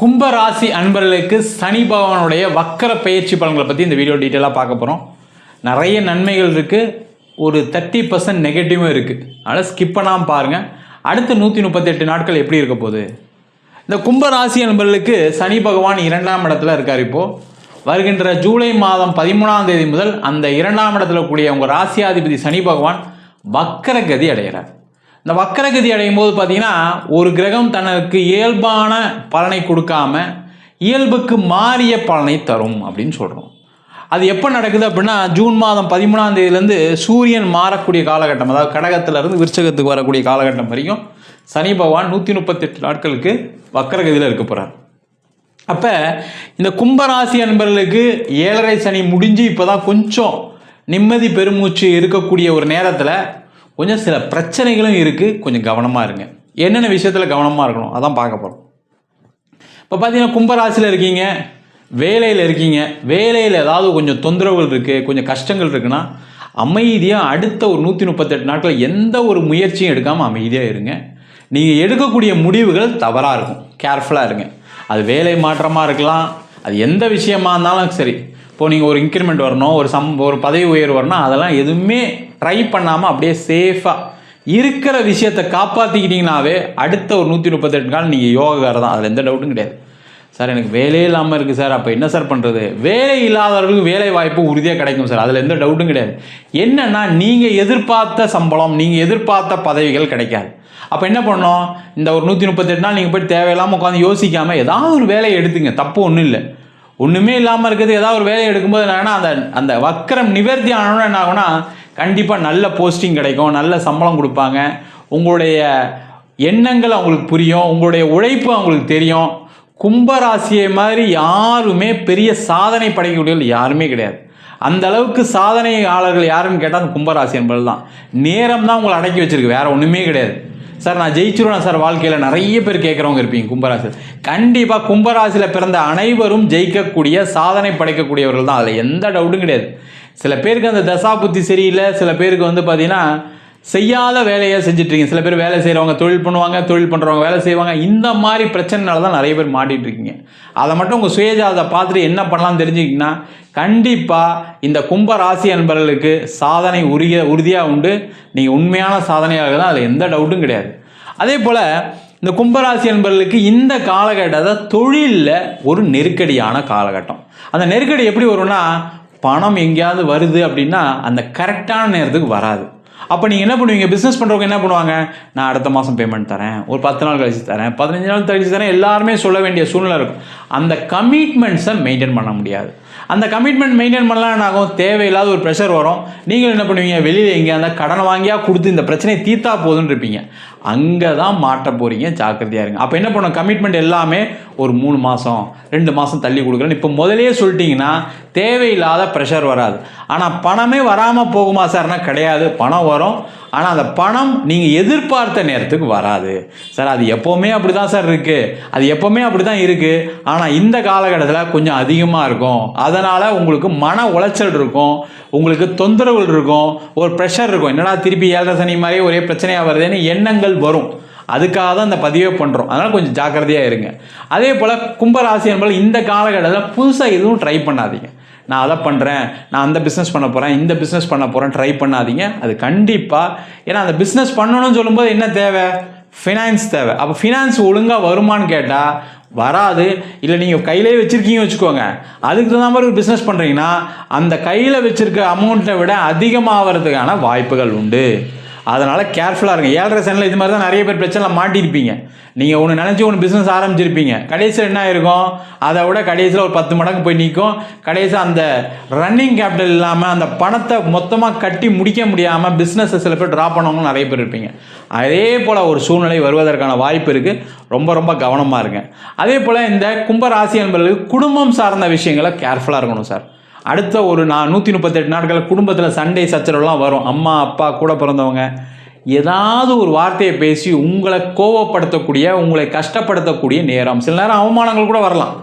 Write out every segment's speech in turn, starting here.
கும்பராசி அன்பர்களுக்கு சனி பகவானுடைய வக்கர பயிற்சி பலன்களை பற்றி இந்த வீடியோ டீட்டெயிலாக பார்க்க போகிறோம். நிறைய நன்மைகள் இருக்குது, ஒரு 30% நெகட்டிவும் இருக்குது. அதனால் ஸ்கிப் பண்ணாமல் பாருங்கள். அடுத்த 138 நாட்கள் எப்படி இருக்க போகுது? இந்த கும்பராசி அன்பர்களுக்கு சனி பகவான் 2ஆம் இடத்துல இருக்கார். இப்போது வருகின்ற ஜூலை மாதம் 13ஆம் தேதி முதல் அந்த 2ஆம் இடத்துல கூடிய உங்கள் ராசியாதிபதி சனி பகவான் வக்கரகதி அடைகிறார். இந்த வக்கரகதி அடையும் போது பார்த்தீங்கன்னா, ஒரு கிரகம் தனக்கு இயல்பான பலனை கொடுக்காம இயல்புக்கு மாறிய பலனை தரும் அப்படின்னு சொல்கிறோம். அது எப்போ நடக்குது அப்படின்னா, ஜூன் மாதம் 13ஆம் தேதியிலேருந்து சூரியன் மாறக்கூடிய காலகட்டம், அதாவது கடகத்திலிருந்து விருச்சகத்துக்கு வரக்கூடிய காலகட்டம் வரைக்கும் சனி பகவான் 138 நாட்களுக்கு வக்கரகதியில் இருக்க போகிறார். அப்போ இந்த கும்பராசி அன்பர்களுக்கு 7.5 சனி முடிஞ்சு இப்போ தான் கொஞ்சம் நிம்மதி பெருமூச்சு இருக்கக்கூடிய ஒரு நேரத்தில் கொஞ்சம் சில பிரச்சனைகளும் இருக்குது. கொஞ்சம் கவனமாக இருங்க. என்னென்ன விஷயத்தில் கவனமாக இருக்கணும் அதான் பார்க்க போகிறோம். இப்போ பார்த்தீங்கன்னா, கும்பராசியில் இருக்கீங்க, வேலையில் இருக்கீங்க, வேலையில் ஏதாவது கொஞ்சம் தொந்தரவுகள் இருக்குது, கொஞ்சம் கஷ்டங்கள் இருக்குன்னா அமைதியாக அடுத்த ஒரு 138 நாட்கள் எந்த ஒரு முயற்சியும் எடுக்காமல் அமைதியாக இருங்க. நீங்கள் எடுக்கக்கூடிய முடிவுகள் தவறாக இருக்கும், கேர்ஃபுல்லாக இருங்க. அது வேலை மாற்றமாக இருக்கலாம், அது எந்த விஷயமா இருந்தாலும் சரி. இப்போது நீங்கள் ஒரு இன்க்ரிமெண்ட் வரணும், ஒரு பதவி உயர்வு வரணும், அதெல்லாம் எதுவுமே ட்ரை பண்ணாமல் அப்படியே சேஃபாக இருக்கிற விஷயத்தை காப்பாற்றிக்கிட்டிங்கனாவே அடுத்த ஒரு 138 நாள் நீங்கள் யோகாக்காரர் தான். அதில் எந்த டவுட்டும் கிடையாது. சார் எனக்கு வேலையே இல்லாமல் இருக்குது சார், அப்போ என்ன சார் பண்ணுறது? வேலை இல்லாதவர்களுக்கு வேலை வாய்ப்பு உறுதியாக கிடைக்கும் சார், அதில் எந்த டவுட்டும் கிடையாது. என்னென்னா, நீங்கள் எதிர்பார்த்த சம்பளம், நீங்கள் எதிர்பார்த்த பதவிகள் கிடைக்காது. அப்போ என்ன பண்ணணும்? இந்த ஒரு 138 நாள் நீங்கள் போய் தேவையில்லாமல் உட்காந்து யோசிக்காமல் ஏதாவது ஒரு வேலையை எடுத்துங்க, தப்பு ஒன்றும் இல்லை. ஒன்றுமே இல்லாமல் இருக்கிறது ஏதாவது ஒரு வேலையை எடுக்கும்போது என்னன்னா, அந்த வக்கரம் நிவர்த்தி ஆனோன்னு என்ன ஆகுனா, கண்டிப்பாக நல்ல போஸ்டிங் கிடைக்கும், நல்ல சம்பளம் கொடுப்பாங்க, உங்களுடைய எண்ணங்கள் அவங்களுக்கு புரியும், உங்களுடைய உழைப்பு அவங்களுக்கு தெரியும். கும்பராசியை மாதிரி யாருமே பெரிய சாதனை படைக்கக்கூடியவர்கள் யாருமே கிடையாது. அந்த அளவுக்கு சாதனையாளர்கள் யாருன்னு கேட்டால் அந்த கும்பராசி என்பது தான். நேரம் தான் உங்களை அடக்கி வச்சிருக்கு, வேற ஒன்றுமே கிடையாது. சார் நான் ஜெயிச்சிருவேன் சார் வாழ்க்கையில் நிறைய பேர் கேட்குறவங்க இருப்பீங்க கும்பராசியில். கண்டிப்பாக கும்பராசியில் பிறந்த அனைவரும் ஜெயிக்கக்கூடிய சாதனை படைக்கக்கூடியவர்கள் தான், அதில் எந்த டவுட்டும் கிடையாது. சில பேருக்கு அந்த தசா புத்தி சரியில்லை, சில பேருக்கு வந்து பார்த்தீங்கன்னா செய்யாத வேலையை செஞ்சிட்ருக்கீங்க. சில பேர் வேலை செய்கிறவங்க தொழில் பண்ணுவாங்க, தொழில் பண்ணுறவங்க வேலை செய்வாங்க. இந்த மாதிரி பிரச்சனைனால தான் நிறைய பேர் மாட்டிகிட்டு இருக்கீங்க. அதை மட்டும் உங்கள் சுயஜாதத்தை பார்த்துட்டு என்ன பண்ணலாம்னு தெரிஞ்சுக்கிட்டிங்கன்னா, கண்டிப்பாக இந்த கும்ப ராசி அன்பர்களுக்கு சாதனை உறுதியாக உண்டு. நீங்கள் உண்மையான சாதனையாக தான், அதில் எந்த டவுட்டும் கிடையாது. அதே போல் இந்த கும்பராசி அன்பர்களுக்கு இந்த காலகட்டத்தை தொழிலில் ஒரு நெருக்கடியான காலகட்டம். அந்த நெருக்கடி எப்படி வரும்னா, பணம் எங்கேயாவது வருது அப்படின்னா அந்த கரெக்டான நேரத்துக்கு வராது. அப்போ நீங்கள் என்ன பண்ணுவீங்க? பிஸ்னஸ் பண்ணுறவங்க என்ன பண்ணுவாங்க? நான் அடுத்த மாதம் பேமெண்ட் தரேன், ஒரு 10 நாள் கழிச்சு தரேன், 15 நாள் கழிச்சு தரேன், எல்லாருமே சொல்ல வேண்டிய சூழ்நிலை இருக்கும். அந்த கமிட்மெண்ட்ஸை மெயின்டைன் பண்ண முடியாது. அந்த கமிட்மெண்ட் மெயின்டைன் பண்ணலாம் என்ன ஆகும்? தேவையில்லாத ஒரு ப்ரெஷர் வரும். நீங்கள் என்ன பண்ணுவீங்க? வெளியில் எங்கேயா இருந்தால் கடனை வாங்கியா கொடுத்து இந்த பிரச்சனையை தீர்த்தா போதுன்னு இருப்பீங்க. அங்கே தான் மாட்ட போகிறீங்க, ஜாக்கிரதையாக இருங்க. அப்போ என்ன பண்ணும்? கமிட்மெண்ட் எல்லாமே ஒரு 3 மாதம் 2 மாதம் தள்ளி கொடுக்குறேன்னு இப்போ முதலே சொல்லிட்டீங்கன்னா தேவையில்லாத ப்ரெஷர் வராது. ஆனால் பணமே வராமல் போகுமா சார்னா கிடையாது, பணம் வரும். ஆனால் அந்த பணம் நீங்கள் எதிர்பார்த்த நேரத்துக்கு வராது சார். அது எப்போவுமே அப்படி தான் சார் இருக்குது, அது எப்போவுமே அப்படி தான் இருக்குது. ஆனால் இந்த காலகட்டத்தில் கொஞ்சம் அதிகமாக இருக்கும். அதனால் உங்களுக்கு மன உளைச்சல் இருக்கும், உங்களுக்கு தொந்தரவுகள் இருக்கும், ஒரு ப்ரெஷர் இருக்கும். என்னடா திருப்பி 7.5 சனி மாதிரி ஒரே பிரச்சனையாக வருதுன்னு எண்ணங்கள் வரும். அதுக்காக தான் இந்த பதிவே பண்ணுறோம். அதனால் கொஞ்சம் ஜாக்கிரதையாக இருங்க. அதே போல் கும்பராசி என்பது இந்த காலகட்டத்தில் புதுசாக எதுவும் ட்ரை பண்ணாதீங்க. நான் அதை பண்ணுறேன், நான் அந்த பிஸ்னஸ் பண்ண போகிறேன், இந்த பிஸ்னஸ் பண்ண போகிறேன், ட்ரை பண்ணாதீங்க. அது கண்டிப்பாக, ஏன்னா அந்த பிஸ்னஸ் பண்ணணும்னு சொல்லும்போது என்ன தேவை? ஃபினான்ஸ் தேவை. அப்போ ஃபினான்ஸ் ஒழுங்காக வருமானு கேட்டால் வராது. இல்லை நீங்கள் கையிலே வச்சுருக்கீங்க வச்சுக்கோங்க, அதுக்கு தகுந்த மாதிரி ஒரு பிஸ்னஸ் பண்ணுறீங்கன்னா அந்த கையில் வச்சுருக்க அமௌண்ட்டை விட அதிகமாகிறதுக்கான வாய்ப்புகள் உண்டு. அதனால் கேர்ஃபுல்லாக இருங்க. 7.5 சனியில் இது மாதிரி தான் நிறைய பேர் பிரச்சனை மாட்டியிருப்பீங்க. நீங்கள் ஒன்று நினச்சி ஒன்று பிஸ்னஸ் ஆரம்பிச்சிருப்பீங்க, கடைசியில் என்ன ஆயிருக்கும்? அதை விட கடைசியில் ஒரு 10 மடங்கு போய் நிற்கும். கடைசியில் அந்த ரன்னிங் கேபிட்டல் இல்லாமல் அந்த பணத்தை மொத்தமாக கட்டி முடிக்க முடியாமல் பிஸ்னஸை சில பேர் ட்ராப் பண்ணவங்களும் நிறைய பேர் இருப்பீங்க. அதே போல் ஒரு சூழ்நிலை வருவதற்கான வாய்ப்பு இருக்குது. ரொம்ப ரொம்ப கவனமாக இருங்க. அதே போல் இந்த கும்பராசி என்பவர்களுக்கு குடும்பம் சார்ந்த விஷயங்களை கேர்ஃபுல்லாக இருக்கணும் சார். அடுத்த ஒரு 138 நாட்கள் குடும்பத்தில் சண்டை சச்சரவுலாம் வரும். அம்மா அப்பா கூட பிறந்தவங்க ஏதாவது ஒரு வார்த்தையை பேசி உங்களை கோவப்படுத்தக்கூடிய, உங்களை கஷ்டப்படுத்தக்கூடிய நேரம், சில நேரம் அவமானங்கள் கூட வரலாம்.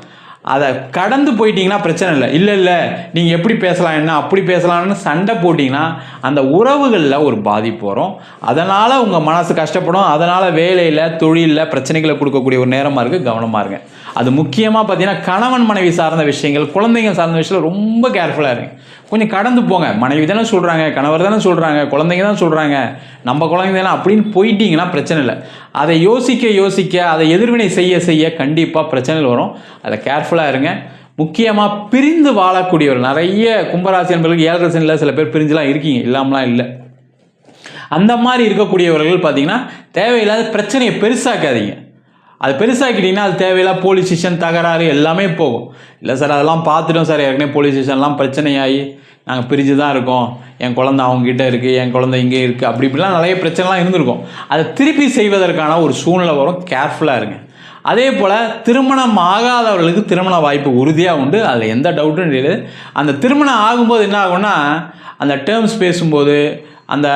அதை கடந்து போயிட்டீங்கன்னா பிரச்சனை இல்லை. இல்லை நீங்கள் எப்படி பேசலாம், என்ன அப்படி பேசலாம்னு சண்டை போட்டிங்கன்னா அந்த உறவுகளில் ஒரு பாதிப்பு வரும். அதனால் உங்கள் மனசு கஷ்டப்படும். அதனால் வேலையில் தொழிலில் பிரச்சனைகளை கொடுக்கக்கூடிய ஒரு நேரமாக இருக்குது. கவனமாக இருங்க. அது முக்கியமாக பார்த்தீங்கன்னா கணவன் மனைவி சார்ந்த விஷயங்கள், குழந்தைங்க சார்ந்த விஷயத்தில் ரொம்ப கேர்ஃபுல்லாக இருங்க. கொஞ்சம் கடந்து போங்க. மனைவி தானே சொல்கிறாங்க, கணவர் தானே சொல்கிறாங்க, குழந்தைங்க தான் சொல்கிறாங்க, நம்ம குழந்தைங்க தானே அப்படின்னு போயிட்டீங்கன்னா பிரச்சனை இல்லை. அதை யோசிக்க அதை எதிர்வினை செய்ய கண்டிப்பாக பிரச்சனைகள் வரும். அதை கேர்ஃபுல்லாக இருங்க. முக்கியமாக பிரிந்து வாழக்கூடியவர் நிறைய கும்பராசி என்பவர்கள் 7 சனியில் சில பேர் பிரிஞ்சுலாம் இருக்கீங்க, இல்லாமலாம் இல்லை. அந்த மாதிரி இருக்கக்கூடியவர்கள் பார்த்தீங்கன்னா தேவையில்லாத பிரச்சனையை பெருசாக்காதீங்க. அது பெருசாக்கிட்டீங்கன்னா அது தேவையில்லாத போலீஸ் ஸ்டேஷன் தகராறு எல்லாமே போகும். இல்லை சார் அதெல்லாம் பார்த்துட்டோம் சார், ஏற்கனவே போலீஸ் ஸ்டேஷன்லாம் பிரச்சனையாகி நாங்கள் பிரிஞ்சு தான் இருக்கோம், என் குழந்தை அவங்ககிட்ட இருக்குது, என் குழந்தை இங்கே இருக்குது, அப்படி இப்படிலாம் நிறைய பிரச்சனைலாம் இருந்திருக்கும். அதை திருப்பி செய்வதற்கான ஒரு சூழ்நிலை வரும். கேர்ஃபுல்லாக இருங்க. அதே போல் திருமணம் ஆகாதவர்களுக்கு திருமண வாய்ப்பு உறுதியாக உண்டு. அதில் எந்த டவுட்டும் கிடையாது. அந்த திருமணம் ஆகும்போது என்ன ஆகும்னா அந்த டேர்ம்ஸ் பேசும்போது, அந்த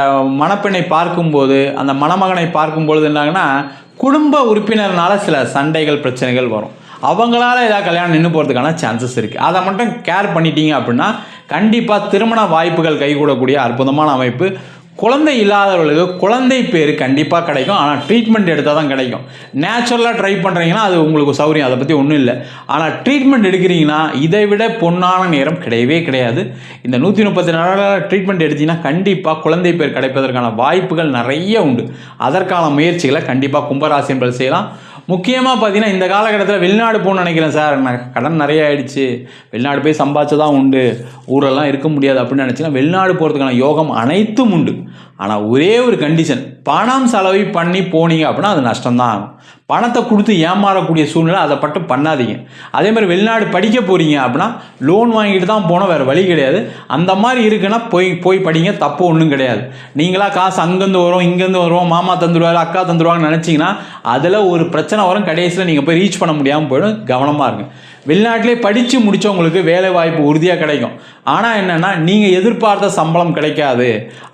மணப்பெண்ணை பார்க்கும்போது, அந்த மணமகனை பார்க்கும்பொழுது என்னாகுன்னா குடும்ப உறுப்பினர்னால சில சண்டைகள் பிரச்சனைகள் வரும். அவங்களால ஏதாவது கல்யாணம் நின்று போகிறதுக்கான சான்சஸ் இருக்குது. அதை மட்டும் கேர் பண்ணிட்டீங்க அப்படின்னா கண்டிப்பாக திருமண வாய்ப்புகள் கைகூடக்கூடிய அற்புதமான அமைப்பு. குழந்தை இல்லாதவர்களுக்கு குழந்தை பேர் கண்டிப்பாக கிடைக்கும். ஆனால் ட்ரீட்மெண்ட் எடுத்தால் தான் கிடைக்கும். நேச்சுரலாக ட்ரை பண்ணுறீங்கன்னா அது உங்களுக்கு சௌகரியம், அதை பற்றி ஒன்றும் இல்லை. ஆனால் ட்ரீட்மெண்ட் எடுக்கிறீங்கன்னா இதை விட பொன்னான நேரம் கிடையவே கிடையாது. இந்த 130 நாளில் ட்ரீட்மெண்ட் எடுத்தீங்கன்னா கண்டிப்பாக குழந்தை பேர் கிடைப்பதற்கான வாய்ப்புகள் நிறைய உண்டு. அதற்கான முயற்சிகளை கண்டிப்பாக கும்பராசி என்பது செய்யலாம். முக்கியமாக பார்த்தீங்கன்னா இந்த காலகட்டத்தில் வெளிநாடு போகணும்னு நினைக்கிறேன் சார், கடன் நிறைய ஆகிடுச்சு, வெளிநாடு போய் சம்பாதிச்சதான் உண்டு, ஊரெல்லாம் இருக்க முடியாது அப்படின்னு நினச்சிங்கன்னா வெளிநாடு போகிறதுக்கான யோகம் அனைத்தும் உண்டு. ஆனால் ஒரே ஒரு கண்டிஷன், பணம் செலவு பண்ணி போனீங்க அப்படின்னா அது நஷ்டம்தான் ஆகும். பணத்தை கொடுத்து ஏமாறக்கூடிய சூழ்நிலை அதை மட்டும் பண்ணாதீங்க. அதே மாதிரி வெளிநாடு படிக்க போகிறீங்க அப்படின்னா லோன் வாங்கிட்டு தான் போனோம், வேறு வழி கிடையாது. அந்த மாதிரி இருக்குன்னா போய் படிங்க, தப்பு ஒன்றும் கிடையாது. நீங்களா காசு அங்கேருந்து வரும் இங்கேருந்து வரும், மாமா தந்துடுவார் அக்கா தந்துடுவாங்கன்னு நினச்சிங்கன்னா அதில் ஒரு பிரச்சனை வரும். கடைசியில் நீங்கள் போய் ரீச் பண்ண முடியாமல் போயிடும். கவனமாக இருங்க. வெளிநாட்டிலே படித்து முடித்தவங்களுக்கு வேலை வாய்ப்பு உறுதியாக கிடைக்கும். ஆனால் என்னென்னா நீங்கள் எதிர்பார்த்த சம்பளம் கிடைக்காது.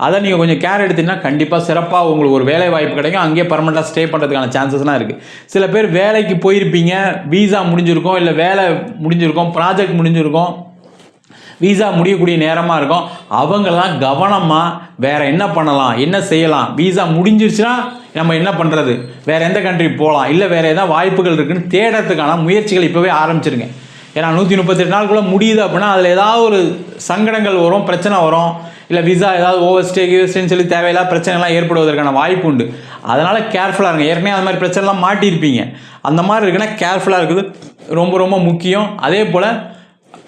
அதை நீங்கள் கொஞ்சம் கேர் எடுத்தீங்கன்னா கண்டிப்பாக சிறப்பாக உங்களுக்கு ஒரு வேலை வாய்ப்பு கிடைக்கும். அங்கேயே பர்மனெண்ட்டாக ஸ்டே பண்ணுறதுக்கான சான்சஸ்லாம் இருக்குது. சில பேர் வேலைக்கு போயிருப்பீங்க, வீசா முடிஞ்சிருக்கும், இல்லை வேலை முடிஞ்சிருக்கும், ப்ராஜெக்ட் முடிஞ்சிருக்கும், வீசா முடியக்கூடிய நேரமாக இருக்கும். அவங்களாம் கவனமாக வேறு என்ன பண்ணலாம், என்ன செய்யலாம், வீசா முடிஞ்சிருச்சுன்னா நம்ம என்ன பண்ணுறது, வேறு எந்த கண்ட்ரி போகலாம், இல்லை வேறு எதாவது வாய்ப்புகள் இருக்குதுன்னு தேடுறதுக்கான முயற்சிகள் இப்போவே ஆரம்பிச்சிருங்க. ஏன்னா 138 நாளுக்குள்ளே முடியுது அப்படின்னா அதில் ஏதாவது ஒரு சங்கடங்கள் வரும், பிரச்சனை வரும், இல்லை விசா ஏதாவது ஓவர்ஸ்டேன்னு சொல்லி தேவையில்லாத பிரச்சனைலாம் ஏற்படுவதற்கான வாய்ப்பு உண்டு. அதனால் கேர்ஃபுல்லாக இருங்க. ஏற்கனவே அது மாதிரி பிரச்சனைலாம் மாட்டியிருப்பீங்க. அந்த மாதிரி இருக்குன்னா கேர்ஃபுல்லாக இருக்குது ரொம்ப ரொம்ப முக்கியம். அதே போல்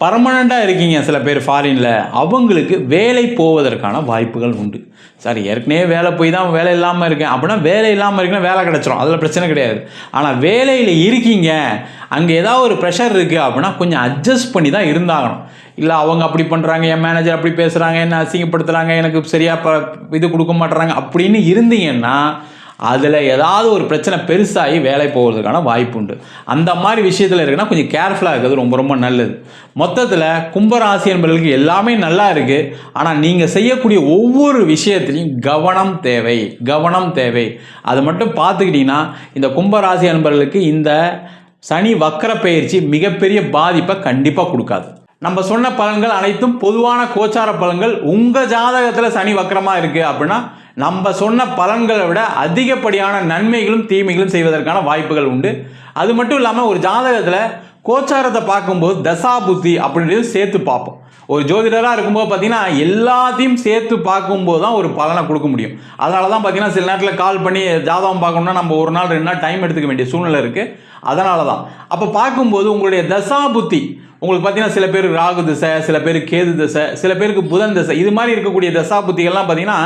பர்மனெண்ட்டாக இருக்கீங்க சில பேர் ஃபாரினில், அவங்களுக்கு வேலை போவதற்கான வாய்ப்புகள் உண்டு. சார் ஏற்கனவே வேலை போய் தான் வேலை இல்லாமல் இருக்கேன் அப்படின்னா வேலை இல்லாமல் இருக்குன்னா வேலை கிடச்சிரும், அதில் பிரச்சனை கிடையாது. ஆனால் வேலையில் இருக்கீங்க, அங்கே ஏதாவது ஒரு ப்ரெஷர் இருக்குது அப்படின்னா கொஞ்சம் அட்ஜஸ்ட் பண்ணி தான் இருந்தாகணும். இல்லை அவங்க அப்படி பண்ணுறாங்க, என் மேனேஜர் அப்படி பேசுகிறாங்க, என்ன அசிங்கப்படுத்துகிறாங்க, எனக்கு சரியாக இது கொடுக்க மாட்டுறாங்க அப்படின்னு இருந்தீங்கன்னா அதில் ஏதாவது ஒரு பிரச்சனை பெருசாகி வேலை போகிறதுக்கான வாய்ப்பு உண்டு. அந்த மாதிரி விஷயத்தில் இருக்குன்னா கொஞ்சம் கேர்ஃபுல்லாக இருக்கிறது ரொம்ப ரொம்ப நல்லது. மொத்தத்தில் கும்பராசி என்பவர்களுக்கு எல்லாமே நல்லா இருக்குது. ஆனால் நீங்கள் செய்யக்கூடிய ஒவ்வொரு விஷயத்துலையும் கவனம் தேவை. அது மட்டும் பார்த்துக்கிட்டிங்கன்னா இந்த கும்பராசி என்பவர்களுக்கு இந்த சனி வக்கர பெயர்ச்சி மிகப்பெரிய பாதிப்பை கண்டிப்பாக கொடுக்காது. நம்ம சொன்ன பலன்கள் அனைத்தும் பொதுவான கோச்சார பலன்கள். உங்கள் ஜாதகத்தில் சனி வக்கரமாக இருக்குது அப்படின்னா நம்ம சொன்ன பலன்களை விட அதிகப்படியான நன்மைகளும் தீமைகளும் செய்வதற்கான வாய்ப்புகள் உண்டு. அது மட்டும் இல்லாமல் ஒரு ஜாதகத்தில் கோச்சாரத்தை பார்க்கும்போது தசா புத்தி அப்படின்றது சேர்த்து பார்ப்போம். ஒரு ஜோதிடராக இருக்கும்போது பார்த்தீங்கன்னா எல்லாத்தையும் சேர்த்து பார்க்கும்போது தான் ஒரு பலனை கொடுக்க முடியும். அதனால தான் பார்த்தீங்கன்னா சில நேரத்தில் கால் பண்ணி ஜாதகம் பார்க்கணுன்னா நம்ம ஒரு நாள் 2 நாள் டைம் எடுத்துக்க வேண்டிய சூழ்நிலை இருக்குது. அதனால தான் அப்போ பார்க்கும்போது உங்களுடைய தசா புத்தி உங்களுக்கு பார்த்தீங்கன்னா சில பேர் ராகு திசை, சில பேர் கேது திசை, சில பேருக்கு புதன் திசை, இது மாதிரி இருக்கக்கூடிய தசா புத்திகள்லாம் பார்த்தீங்கன்னா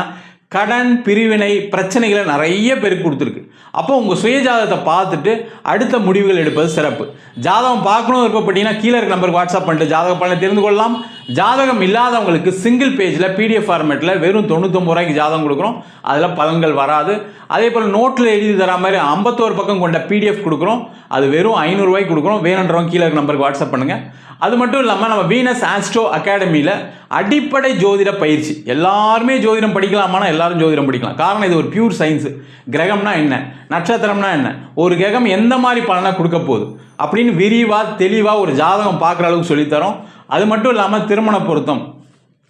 கடன் பிரிவினை பிரச்சனைகளை நிறைய பேருக்கு கொடுத்துருக்கு. அப்போ உங்கள் சுய ஜாதகத்தை பார்த்துட்டு அடுத்த முடிவுகள் எடுப்பது சிறப்பு. ஜாதகம் பார்க்கணும் இருக்கப்பட்டீங்கன்னா கீழே இருக்க நம்பருக்கு வாட்ஸ்அப் பண்ணிட்டு ஜாதக பலனை தெரிந்து கொள்ளலாம். ஜாதகம் இல்லாதவங்களுக்கு சிங்கிள் பேஜில் PDF ஃபார்மேட்டில் வெறும் 99 ரூபாய்க்கு ஜாதகம் கொடுக்குறோம். அதில் பலன்கள் வராது. அதே போல் நோட்டில் எழுதி தர மாதிரி 51 பக்கம் கொண்ட PDF கொடுக்குறோம். அது வெறும் 500 ரூபாய்க்கு கொடுக்குறோம். வேணுன்றவங்க கீழே இருக்க நம்பருக்கு வாட்ஸ்அப் பண்ணுங்கள். அது மட்டும் இல்லாமல் நம்ம வீனஸ் ஆஸ்ட்ரோ அகாடமியில் அடிப்படை ஜோதிட பயிற்சி. எல்லாருமே ஜோதிடம் படிக்கலாமானா எல்லாரும் ஜோதிடம் படிக்கலாம். காரணம் இது ஒரு பியூர் சயின்ஸு. கிரகம்னா என்ன, நட்சத்திரம்னா என்ன, ஒரு கிரகம் எந்த மாதிரி பலனை கொடுக்க போகுது அப்படின்னு விரிவாக தெளிவாக ஒரு ஜாதகம் பார்க்குற அளவுக்கு சொல்லித்தரோம். அது மட்டும் இல்லாமல் திருமண பொருத்தம்,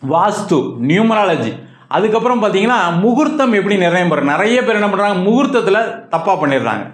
வாஸ்து, நியூமராலஜி, அதுக்கப்புறம் பார்த்தீங்கன்னா முகூர்த்தம் எப்படி நிர்ணயம் பண்ணுறாங்க. நிறைய பேர் என்ன பண்ணுறாங்க, முகூர்த்தத்தில் தப்பாக பண்ணிடுறாங்க.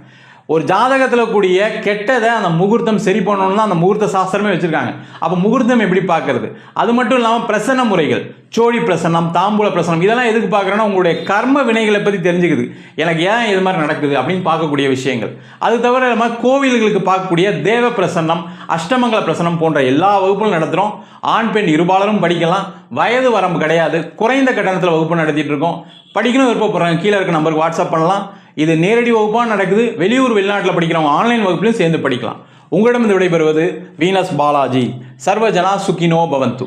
ஒரு ஜாதகத்தில் கூடிய கெட்டதை அந்த முகூர்த்தம் சரி பண்ணணும்னு தான் அந்த முகூர்த்த சாஸ்திரமே வச்சுருக்காங்க. அப்போ முகூர்த்தம் எப்படி பார்க்கறது. அது மட்டும் இல்லாமல் பிரசன்ன முறைகள், சோழி பிரசன்னம், தாம்பூல பிரசன்னம், இதெல்லாம் எதுக்கு பார்க்குறேன்னா உங்களுடைய கர்ம வினைகளை பற்றி தெரிஞ்சுக்குது. எனக்கு ஏன் இது மாதிரி நடக்குது அப்படின்னு பார்க்கக்கூடிய விஷயங்கள். அது தவிர நம்ம கோவில்களுக்கு பார்க்கக்கூடிய தேவ பிரசன்னம், அஷ்டமங்கல பிரசன்னம் போன்ற எல்லா வகுப்புகளும் நடத்துகிறோம். ஆண் பெண் இருபாலரும் படிக்கலாம். வயது வரம்பு கிடையாது. குறைந்த கட்டணத்தில் வகுப்பு நடத்திட்டு இருக்கோம். படிக்கணும் விருப்பப்படுறாங்க கீழே இருக்க நம்பருக்கு வாட்ஸ்அப் பண்ணலாம். இது நேரடி வகுப்பாக நடக்குது. வெளியூர் வெளிநாட்டில் படிக்கிறவங்க ஆன்லைன் வகுப்புலையும் சேர்ந்து படிக்கலாம். உங்களிடம் விடைபெறுவது வீனஸ் பாலாஜி. சர்வஜனா சுகினோ பவந்து.